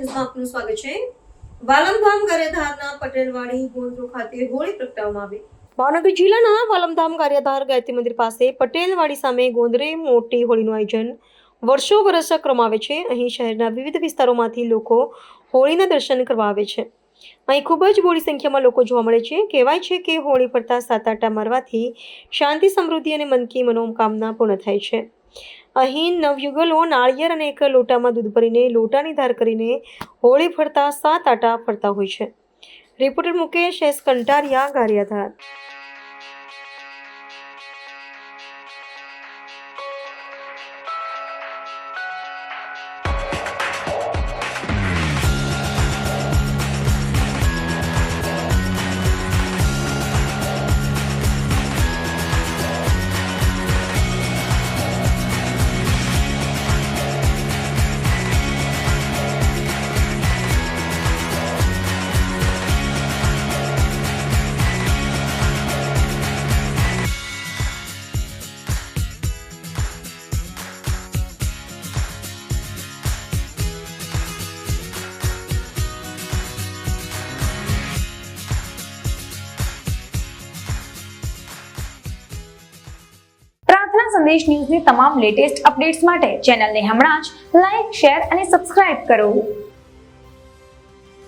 ન્યૂઝમાં આપનું સ્વાગત છે। વાલમધામ ગારિયાધારના પટેલવાડી ગોંદરો ખાતે હોળી પ્રગટાવવામાં આવી। ભાવનગર જિલ્લાના વાલમધામ ગારિયાધાર ગાયત્રી મંદિર પાસે પટેલવાડી સામે ગોંદરે મોટી હોળીનું આયોજન વર્ષો વર્ષ કરવામાં આવે છે। અહીં શહેરના વિવિધ વિસ્તારોમાંથી લોકો હોળીના દર્શન કરવા આવે છે। અહીં ખૂબ જ મોટી સંખ્યામાં લોકો જોવા મળે છે। કહેવાય છે કે હોળી ફરતા 7 આંટા મારવાથી શાંતિ, સમૃદ્ધિ અને મનની મનોકામના પૂર્ણ થાય છે। અહીં નવયુગલો નાળિયેર અને એક લોટામાં દૂધ ભરીને લોટાની ધાર કરીને હોળી ફરતા 7 આંટા ફરતા હોય છે। Reporter Mukesh S Kantariya, Gariadhar. સંદેશ ન્યૂઝની તમામ લેટેસ્ટ અપડેટ્સ માટે ચેનલને હમણાં જ લાઈક, શેર અને સબસ્ક્રાઇબ કરો।